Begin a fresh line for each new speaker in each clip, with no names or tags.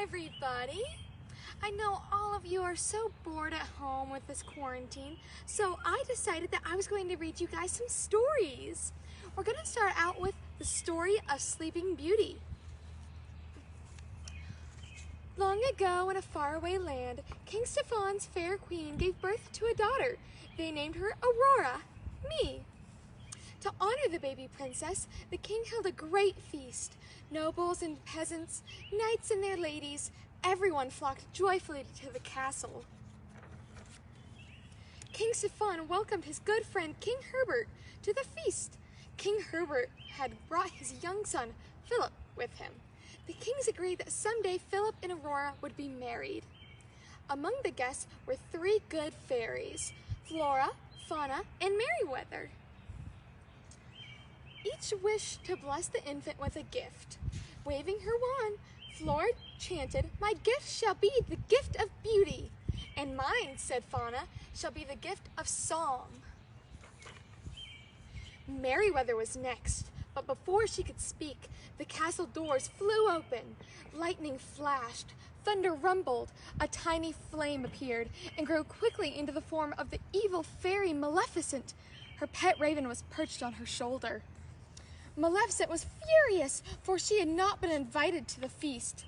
everybody. I know all of you are so bored at home with this quarantine, so I decided that I was going to read you guys some stories. We're going to start out with the story of Sleeping Beauty. Long ago in a faraway land, King Stephan's fair queen gave birth to a daughter. They named her Aurora, me. To honor the baby princess, the king held a great feast. Nobles and peasants, knights and their ladies, everyone flocked joyfully to the castle. King Stephan welcomed his good friend King Herbert to the feast. King Herbert had brought his young son, Philip, with him. The kings agreed that someday Philip and Aurora would be married. Among the guests were 3 good fairies, Flora, Fauna, and Merryweather. Each wished to bless the infant with a gift. Waving her wand, Flora chanted, "My gift shall be the gift of beauty, and mine," said Fauna, "shall be the gift of song." Merryweather was next, but before she could speak, the castle doors flew open. Lightning flashed, thunder rumbled, a tiny flame appeared and grew quickly into the form of the evil fairy Maleficent. Her pet raven was perched on her shoulder. Maleficent was furious, for she had not been invited to the feast.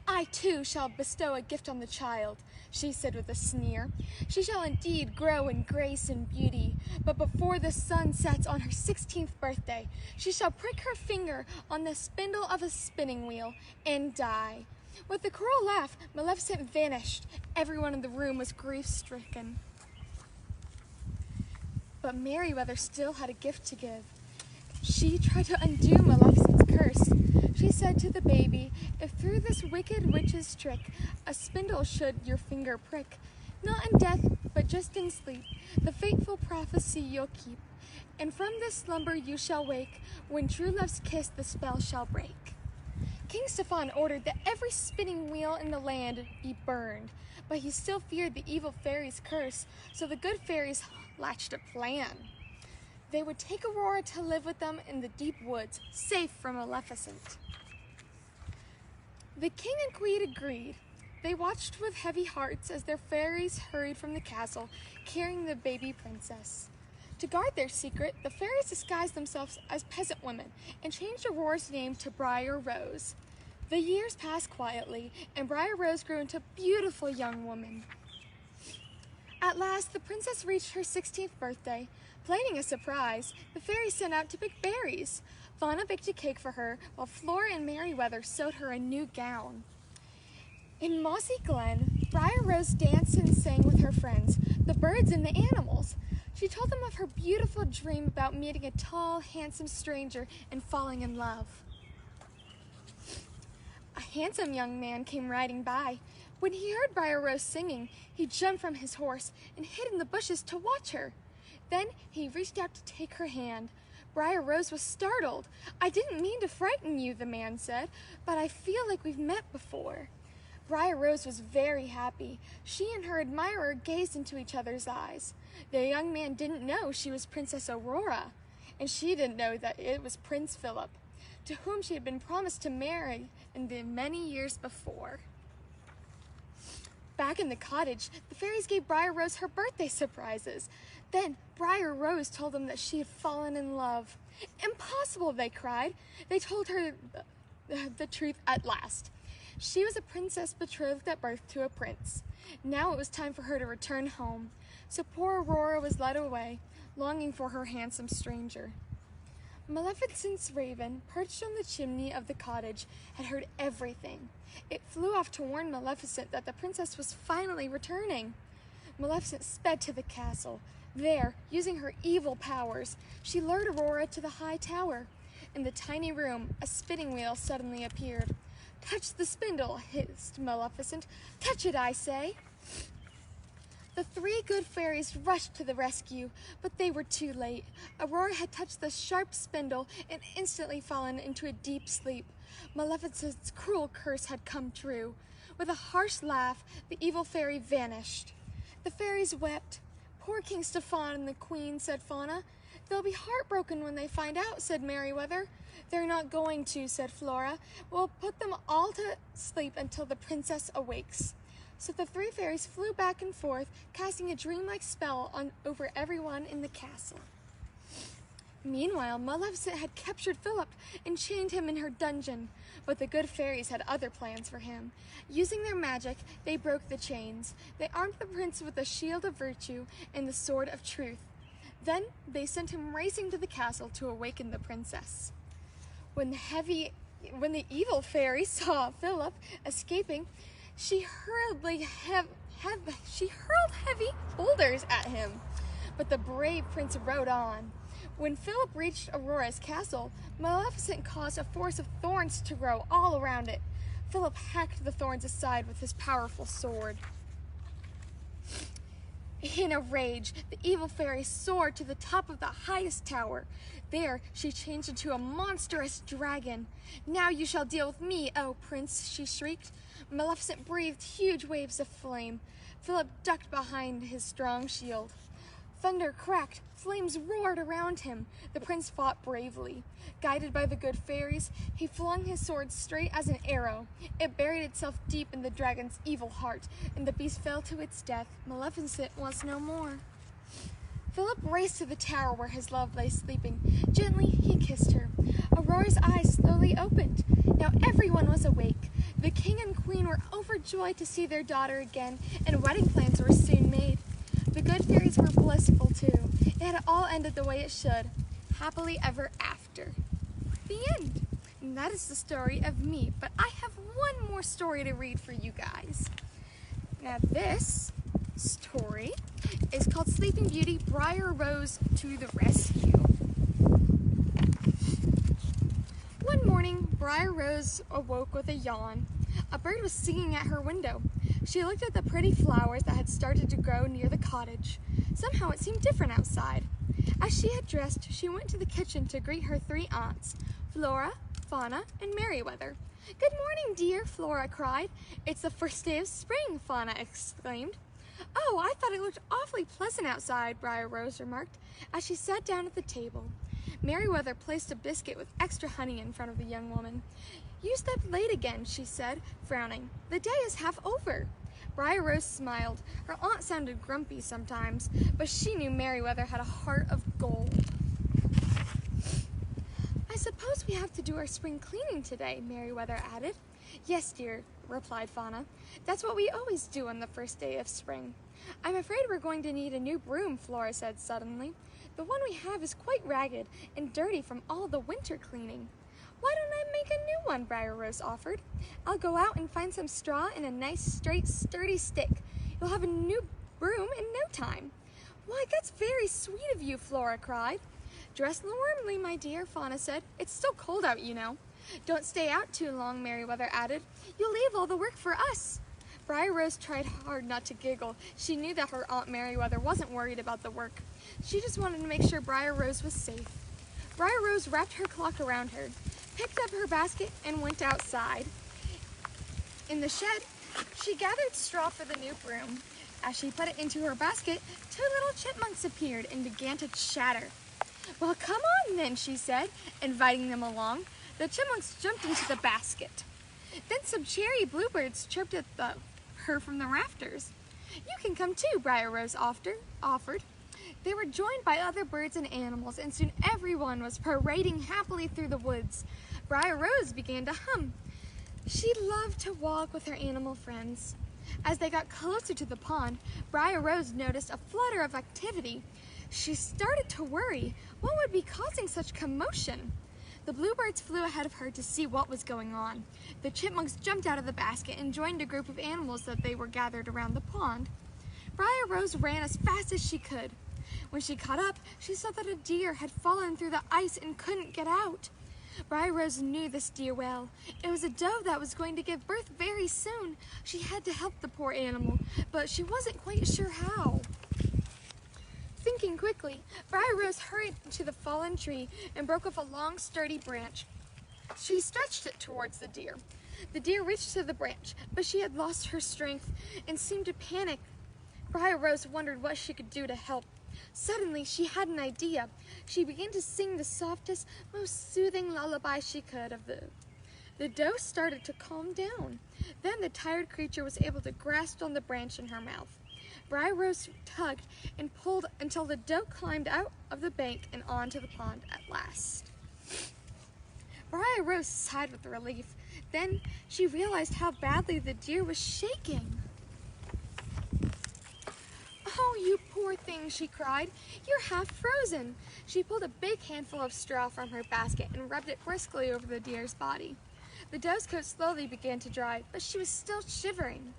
"I too shall bestow a gift on the child," she said with a sneer. "She shall indeed grow in grace and beauty, but before the sun sets on her 16th birthday, she shall prick her finger on the spindle of a spinning wheel and die." With a cruel laugh, Maleficent vanished. Everyone in the room was grief-stricken. But Merryweather still had a gift to give. She tried to undo Maleficent's curse. She said to the baby, "If through this wicked witch's trick a spindle should your finger prick, not in death, but just in sleep, the fateful prophecy you'll keep. And from this slumber you shall wake, when true love's kiss the spell shall break." King Stephan ordered that every spinning wheel in the land be burned, but he still feared the evil fairy's curse, so the good fairies hatched a plan. They would take Aurora to live with them in the deep woods, safe from Maleficent. The king and queen agreed. They watched with heavy hearts as their fairies hurried from the castle, carrying the baby princess. To guard their secret, the fairies disguised themselves as peasant women and changed Aurora's name to Briar Rose. The years passed quietly, and Briar Rose grew into a beautiful young woman. At last, the princess reached her 16th birthday. Planning a surprise, the fairies sent out to pick berries. Fauna baked a cake for her, while Flora and Merryweather sewed her a new gown. In Mossy Glen, Briar Rose danced and sang with her friends, the birds and the animals. She told them of her beautiful dream about meeting a tall, handsome stranger and falling in love. A handsome young man came riding by. When he heard Briar Rose singing, he jumped from his horse and hid in the bushes to watch her. Then he reached out to take her hand. Briar Rose was startled. "I didn't mean to frighten you," the man said, "but I feel like we've met before." Briar Rose was very happy. She and her admirer gazed into each other's eyes. The young man didn't know she was Princess Aurora, and she didn't know that it was Prince Philip, to whom she had been promised to marry in the many years before. Back in the cottage, the fairies gave Briar Rose her birthday surprises. Then Briar Rose told them that she had fallen in love. "Impossible!" they cried. They told her the truth at last. She was a princess betrothed at birth to a prince. Now it was time for her to return home. So poor Aurora was led away, longing for her handsome stranger. Maleficent's raven, perched on the chimney of the cottage, had heard everything. It flew off to warn Maleficent that the princess was finally returning. Maleficent sped to the castle. There, using her evil powers, she lured Aurora to the high tower. In the tiny room, a spinning wheel suddenly appeared. "Touch the spindle," hissed Maleficent. "Touch it, I say." The 3 good fairies rushed to the rescue, but they were too late. Aurora had touched the sharp spindle and instantly fallen into a deep sleep. Maleficent's cruel curse had come true. With a harsh laugh, the evil fairy vanished. The fairies wept. "Poor King Stephan and the queen," said Fauna. "They'll be heartbroken when they find out," said Merryweather. "They're not going to," said Flora. "We'll put them all to sleep until the princess awakes." So the three fairies flew back and forth, casting a dreamlike spell over everyone in the castle. Meanwhile, Maleficent had captured Philip and chained him in her dungeon, but the good fairies had other plans for him. Using their magic, they broke the chains. They armed the prince with the shield of virtue and the sword of truth. Then they sent him racing to the castle to awaken the princess. When the evil fairy saw Philip escaping, she hurled heavy boulders at him, but the brave prince rode on. When Philip reached Aurora's castle, Maleficent caused a forest of thorns to grow all around it. Philip hacked the thorns aside with his powerful sword. In a rage, the evil fairy soared to the top of the highest tower. There, she changed into a monstrous dragon. "Now you shall deal with me, oh prince," she shrieked. Maleficent breathed huge waves of flame. Philip ducked behind his strong shield. Thunder cracked, flames roared around him. The prince fought bravely. Guided by the good fairies, he flung his sword straight as an arrow. It buried itself deep in the dragon's evil heart, and the beast fell to its death. Maleficent was no more. Philip raced to the tower where his love lay sleeping. Gently, he kissed her. Aurora's eyes slowly opened. Now everyone was awake. The king and queen were overjoyed to see their daughter again, and wedding plans were soon made. The good fairies were blissful too. It had all ended the way it should. Happily ever after. The end. And that is the story of me, but I have one more story to read for you guys. Now this story is called Sleeping Beauty, Briar Rose to the Rescue. One morning, Briar Rose awoke with a yawn. A bird was singing at her window. She looked at the pretty flowers that had started to grow near the cottage. Somehow it seemed different outside. As she had dressed, she went to the kitchen to greet her three aunts, Flora, Fauna, and Merryweather. "Good morning, dear," Flora cried. "It's the first day of spring," Fauna exclaimed. "Oh, I thought it looked awfully pleasant outside," Briar Rose remarked, as she sat down at the table. Merryweather placed a biscuit with extra honey in front of the young woman. "You slept late again," she said, frowning. "The day is half over." Briar Rose smiled. Her aunt sounded grumpy sometimes, but she knew Merryweather had a heart of gold. "I suppose we have to do our spring cleaning today," Merryweather added. "Yes, dear," replied Fauna. "That's what we always do on the first day of spring." "I'm afraid we're going to need a new broom," Flora said suddenly. "The one we have is quite ragged and dirty from all the winter cleaning." "Why don't I make a new one?" Briar Rose offered. "I'll go out and find some straw and a nice, straight, sturdy stick. You'll have a new broom in no time." "Why, that's very sweet of you," Flora cried. "Dress warmly, my dear," Fauna said. "It's still cold out, you know." "Don't stay out too long," Merryweather added. "You'll leave all the work for us." Briar Rose tried hard not to giggle. She knew that her Aunt Merryweather wasn't worried about the work. She just wanted to make sure Briar Rose was safe. Briar Rose wrapped her cloak around her, picked up her basket, and went outside. In the shed, she gathered straw for the new broom. As she put it into her basket, two little chipmunks appeared and began to chatter. "Well, come on then," she said, inviting them along. The chipmunks jumped into the basket. Then some cherry bluebirds chirped at her from the rafters. "You can come too," Briar Rose offered. They were joined by other birds and animals, and soon everyone was parading happily through the woods. Briar Rose began to hum. She loved to walk with her animal friends. As they got closer to the pond, Briar Rose noticed a flutter of activity. She started to worry. What would be causing such commotion? The bluebirds flew ahead of her to see what was going on. The chipmunks jumped out of the basket and joined a group of animals that they were gathered around the pond. Briar Rose ran as fast as she could. When she caught up, she saw that a deer had fallen through the ice and couldn't get out. Briar Rose knew this deer well. It was a doe that was going to give birth very soon. She had to help the poor animal, but she wasn't quite sure how. Thinking quickly, Briar Rose hurried to the fallen tree and broke off a long, sturdy branch. She stretched it towards the deer. The deer reached to the branch, but she had lost her strength and seemed to panic. Briar Rose wondered what she could do to help. Suddenly, she had an idea. She began to sing the softest, most soothing lullaby she could of the doe started to calm down. Then the tired creature was able to grasp on the branch in her mouth. Briar Rose tugged and pulled until the doe climbed out of the bank and onto the pond at last. Briar Rose sighed with relief. Then she realized how badly the deer was shaking. "Oh, you poor thing," she cried. "You're half frozen." She pulled a big handful of straw from her basket and rubbed it briskly over the deer's body. The doe's coat slowly began to dry, but she was still shivering.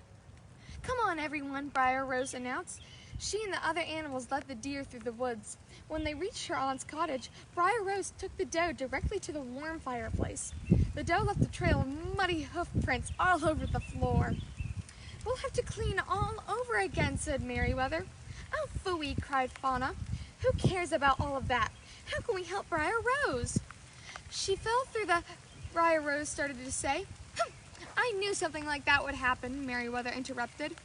"Come on, everyone," Briar Rose announced. She and the other animals led the deer through the woods. When they reached her aunt's cottage, Briar Rose took the doe directly to the warm fireplace. The doe left a trail of muddy hoof prints all over the floor. "We'll have to clean all over again," said Merryweather. "Oh, phooey," cried Fauna. "Who cares about all of that? How can we help Briar Rose?" She fell through the... Briar Rose started to say. "I knew something like that would happen," Merryweather interrupted.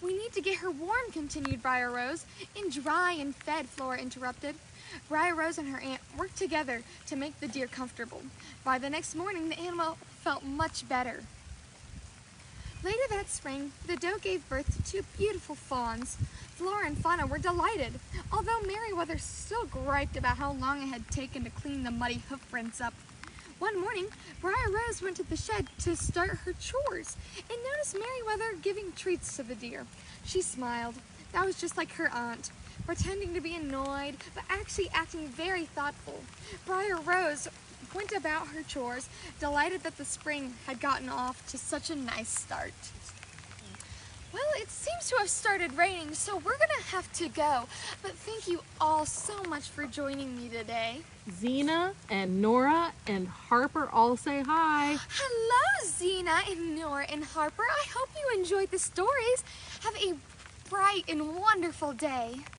"We need to get her warm," continued Briar Rose. "And dry and fed," Flora interrupted. Briar Rose and her aunt worked together to make the deer comfortable. By the next morning, the animal felt much better. Later that spring, the doe gave birth to 2 beautiful fawns. Flora and Fauna were delighted, although Merryweather still griped about how long it had taken to clean the muddy hoof prints up. One morning, Briar Rose went to the shed to start her chores and noticed Merryweather giving treats to the deer. She smiled. That was just like her aunt, pretending to be annoyed, but actually acting very thoughtful. Briar Rose went about her chores, delighted that the spring had gotten off to such a nice start. Well, it seems to have started raining, so we're gonna have to go. But thank you all so much for joining me today.
Zena and Nora and Harper all say hi.
Hello, Zena and Nora and Harper. I hope you enjoyed the stories. Have a bright and wonderful day.